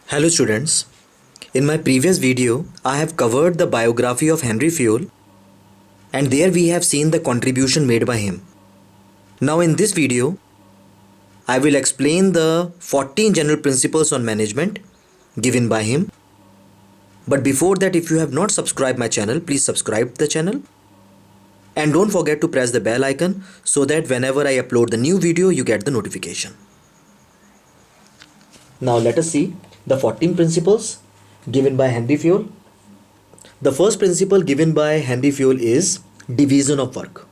Hello students, in my previous video I have covered the biography of Henry Fayol and there we have seen the contribution made by him. Now in this video I will explain the 14 general principles on management given by him. But before that, if you have not subscribed my channel, please subscribe the channel and don't forget to press the bell icon so that whenever I upload the new video you get the notification. Now let us see the 14 principles given by Henry Fayol. The first principle given by Henry Fayol is division of work.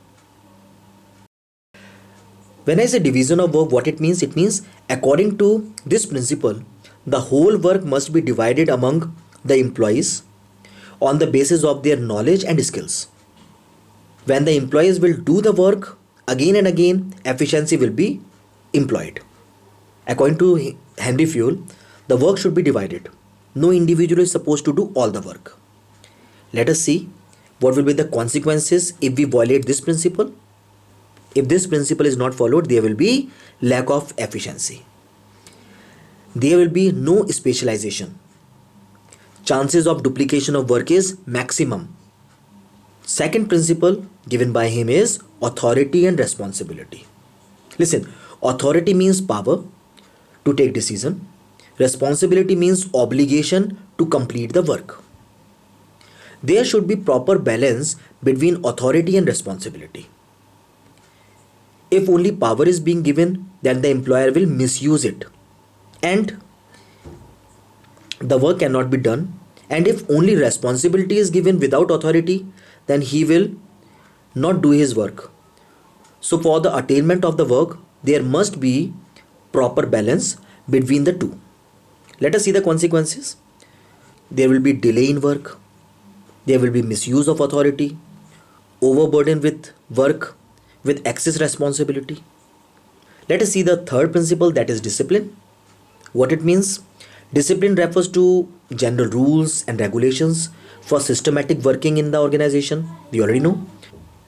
When I say division of work, what it means? It means according to this principle, the whole work must be divided among the employees on the basis of their knowledge and skills. When the employees will do the work again and again, efficiency will be employed. According to Henry Fayol, the work should be divided. No individual is supposed to do all the work. Let us see what will be the consequences if we violate this principle. If this principle is not followed, there will be lack of efficiency. There will be no specialization. Chances of duplication of work is maximum. Second principle given by him is authority and responsibility. Listen, authority means power to take decision. Responsibility means obligation to complete the work. There should be proper balance between authority and responsibility. If only power is being given, then the employer will misuse it and the work cannot be done. And if only responsibility is given without authority, then he will not do his work. So for the attainment of the work, there must be proper balance between the two. Let us see the consequences. There will be delay in work. There will be misuse of authority, overburden with work, with excess responsibility. Let us see the third principle, that is discipline. What it means? Discipline refers to general rules and regulations for systematic working in the organization. We already know.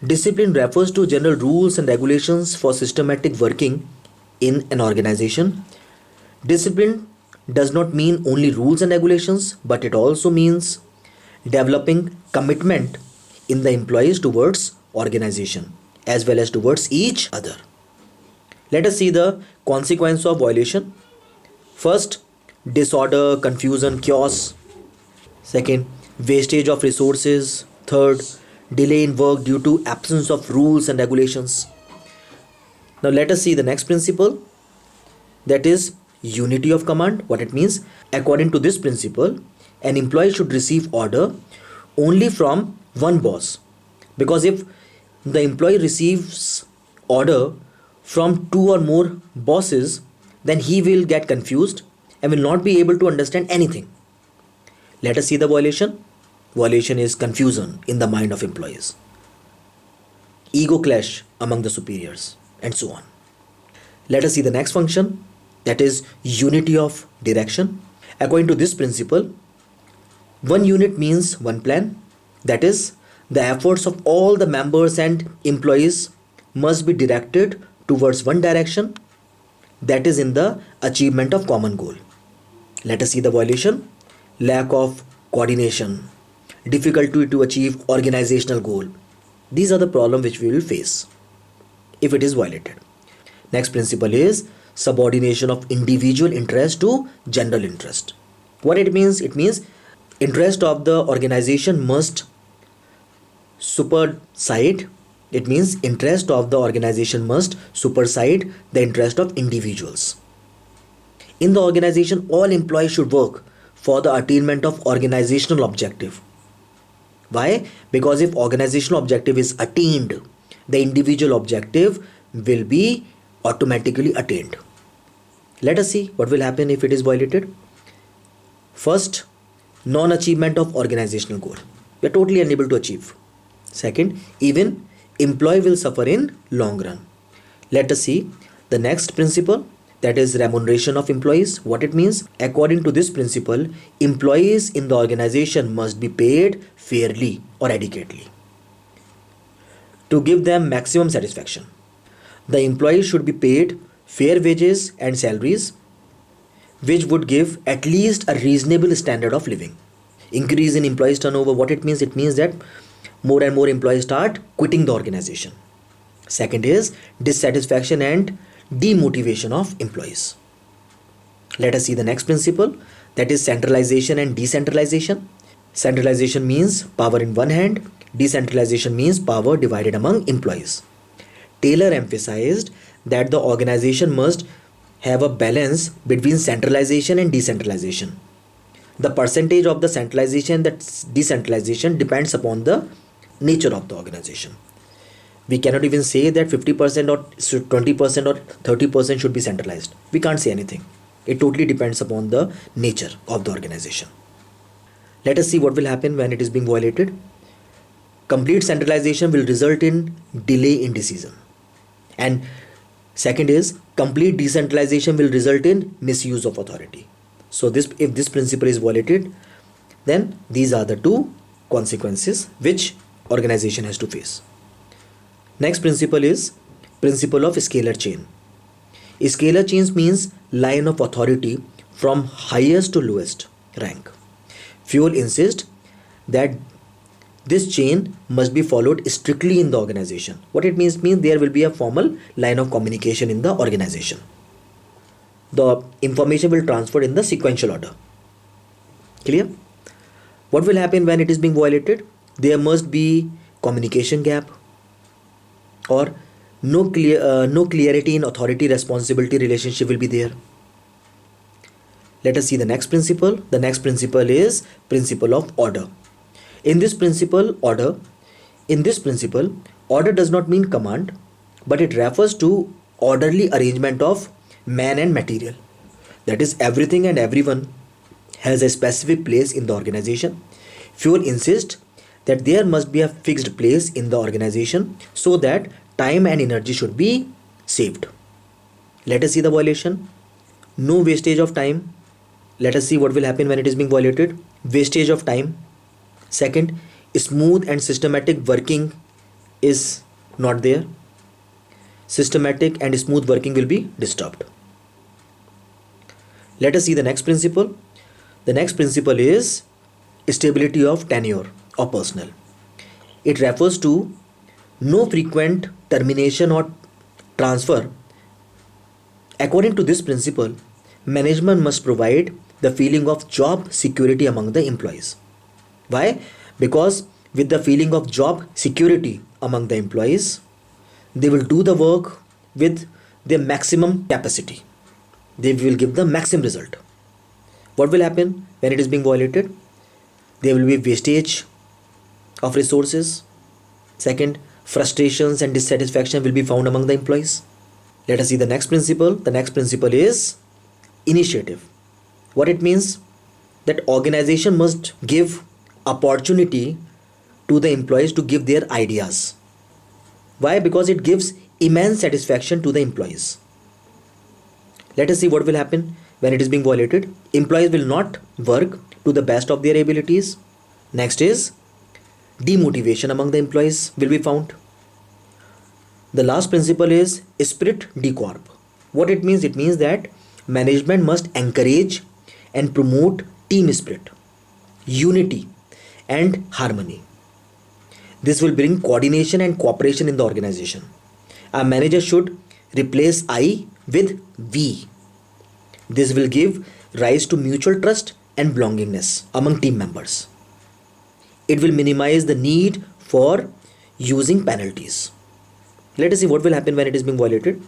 Discipline refers to general rules and regulations for systematic working in an organization. Discipline does not mean only rules and regulations, but it also means developing commitment in the employees towards organization as well as towards each other. Let us see the consequence of violation. First, disorder, confusion, chaos. Second, wastage of resources. Third, delay in work due to absence of rules and regulations. Now let us see the next principle, that is unity of command. What it means? According to this principle, an employee should receive order only from one boss, because if the employee receives order from two or more bosses, then he will get confused and will not be able to understand anything. Let us see the violation. Violation is confusion in the mind of employees, ego clash among the superiors, and so on. Let us see the next function, that is unity of direction. According to this principle, one unit means one plan. That is, the efforts of all the members and employees must be directed towards one direction, that is in the achievement of common goal. Let us see the violation. Lack of coordination, difficulty to achieve organizational goal. These are the problems which we will face if it is violated. Next principle is subordination of individual interest to general interest. What it means? It means interest of the organization must supersede. It means interest of the organization must supersede the interest of individuals. In the organization, all employees should work for the attainment of organizational objective. Why? Because if organizational objective is attained, the individual objective will be automatically attained. Let us see what will happen if it is violated. First, non-achievement of organizational goal. We are totally unable to achieve. Second, even employee will suffer in long run. Let us see the next principle, that is remuneration of employees. What it means? According to this principle, employees in the organization must be paid fairly or adequately to give them maximum satisfaction. The employees should be paid fair wages and salaries which would give at least a reasonable standard of living. Increase in employees turnover, what it means? It means that more and more employees start quitting the organization. Second is dissatisfaction and demotivation of employees. Let us see the next principle, that is centralization and decentralization. Centralization means power in one hand, decentralization means power divided among employees. Taylor emphasized that the organization must have a balance between centralization and decentralization. The percentage of the centralization, that decentralization, depends upon the nature of the organization. We cannot even say that 50% or 20% or 30% should be centralized. We can't say anything. It totally depends upon the nature of the organization. Let us see what will happen when it is being violated. Complete centralization will result in delay in decision. And second is complete decentralization will result in misuse of authority. So if this principle is violated, then these are the two consequences which organization has to face. Next principle is principle of scalar chain. Scalar chains means line of authority from highest to lowest rank. Fuel insists that this chain must be followed strictly in the organization. What it means there will be a formal line of communication in the organization. The information will transfer in the sequential order. Clear? What will happen when it is being violated? There must be communication gap, or no clarity in authority responsibility relationship will be there. Let us see the next principle. The next principle is principle of order. In this principle, order does not mean command, but it refers to orderly arrangement of man and material. That is, everything and everyone has a specific place in the organization. Fuel insists that there must be a fixed place in the organization so that time and energy should be saved. Let us see the violation. No wastage of time. Let us see what will happen when it is being violated. Wastage of time. Second, smooth and systematic working is not there. Systematic and smooth working will be disturbed. Let us see the next principle. The next principle is stability of tenure of personnel. It refers to no frequent termination or transfer. According to this principle, management must provide the feeling of job security among the employees. Why? Because with the feeling of job security among the employees, they will do the work with their maximum capacity. They will give the maximum result. What will happen when it is being violated? There will be wastage of resources. Second, frustrations and dissatisfaction will be found among the employees. Let us see the next principle. The next principle is initiative. What it means? That organization must give opportunity to the employees to give their ideas. Why? Because it gives immense satisfaction to the employees. Let us see what will happen when it is being violated. Employees will not work to the best of their abilities. Next is demotivation among the employees will be found. The last principle is spirit de corps. What it means? It means that management must encourage and promote team spirit, unity and harmony. This will bring coordination and cooperation in the organization. A manager should replace I with we. This will give rise to mutual trust and belongingness among team members. It will minimize the need for using penalties. Let us see what will happen when it is being violated.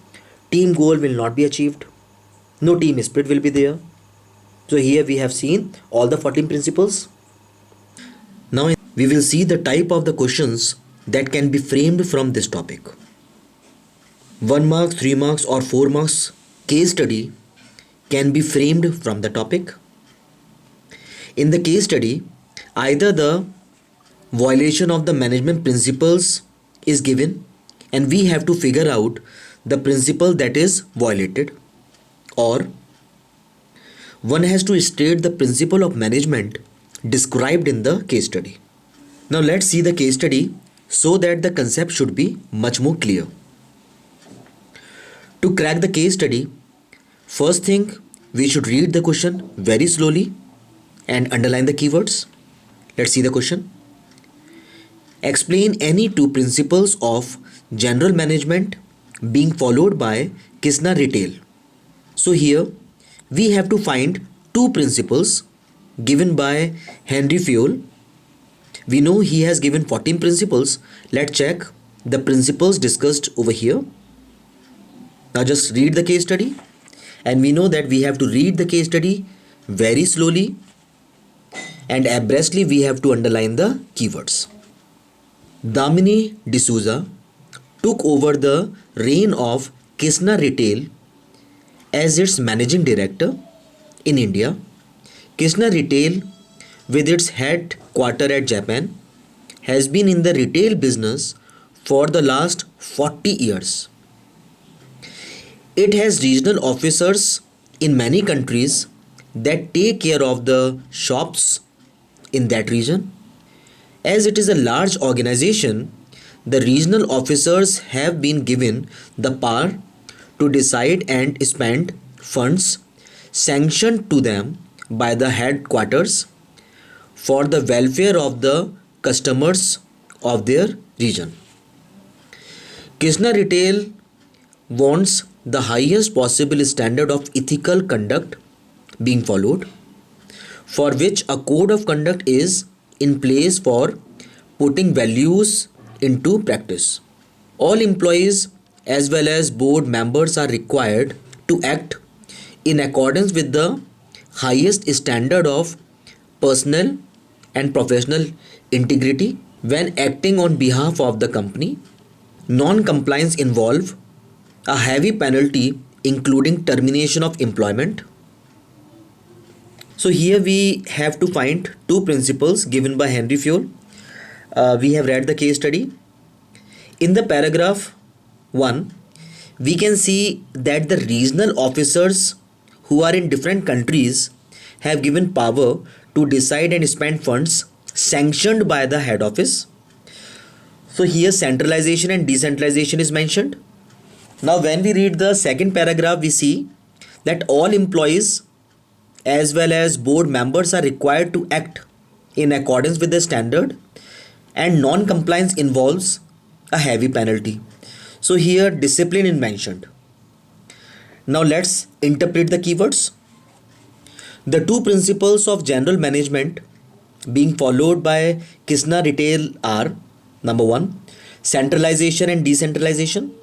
Team goal will not be achieved. No team spirit will be there. So here we have seen all the 14 principles. Now we will see the type of the questions that can be framed from this topic. 1 mark, 3 marks or 4 marks case study can be framed from the topic. In the case study, either the violation of the management principles is given and we have to figure out the principle that is violated, or one has to state the principle of management described in the case study. Now let's see the case study so that the concept should be much more clear. To crack the case study, first thing we should read the question very slowly and underline the keywords. Let's see the question. Explain any two principles of general management being followed by Kizna Retail. So here we have to find two principles given by Henry Fayol. We know he has given 14 principles. Let's check the principles discussed over here. Now just read the case study, and we know that we have to read the case study very slowly and abreastly we have to underline the keywords. Damini D'Souza took over the reign of Kizna Retail as its managing director in India. Kizna Retail, with its headquarters at Japan, has been in the retail business for the last 40 years. It has regional officers in many countries that take care of the shops in that region. As it is a large organization, the regional officers have been given the power to decide and spend funds sanctioned to them by the headquarters for the welfare of the customers of their region. Kizna Retail wants the highest possible standard of ethical conduct being followed, for which a code of conduct is in place for putting values into practice. All employees as well as board members are required to act in accordance with the highest standard of personal and professional integrity when acting on behalf of the company. Non-compliance involve a heavy penalty including termination of employment. So here we have to find two principles given by Henry Fayol. We have read the case study. In the paragraph 1, we can see that the regional officers who are in different countries have given power to decide and spend funds sanctioned by the head office. So here centralization and decentralization is mentioned. Now when we read the second paragraph, we see that all employees as well as board members are required to act in accordance with the standard, and non-compliance involves a heavy penalty. So here discipline is mentioned. Now let's interpret the keywords. The two principles of general management being followed by Kizna Retail are: number 1, centralization and decentralization.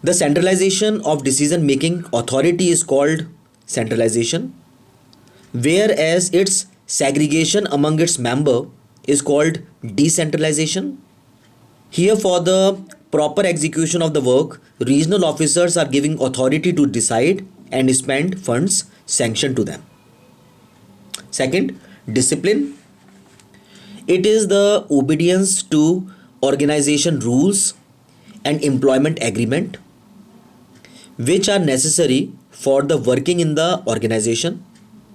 The centralization of decision making authority is called centralization, whereas its segregation among its members is called decentralization. Here, for the proper execution of the work, regional officers are giving authority to decide and spend funds sanctioned to them. Second, discipline. It is the obedience to organization rules and employment agreement which are necessary for the working in the organization.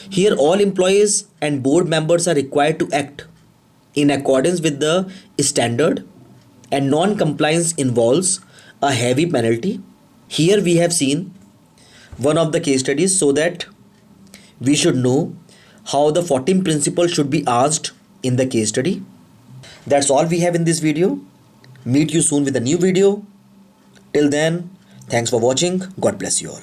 Here all employees and board members are required to act in accordance with the standard, and non-compliance involves a heavy penalty. Here we have seen one of the case studies so that we should know how the 14 principles should be asked in the case study. That's all we have in this video. Meet you soon with a new video. Till then, thanks for watching. God bless you all.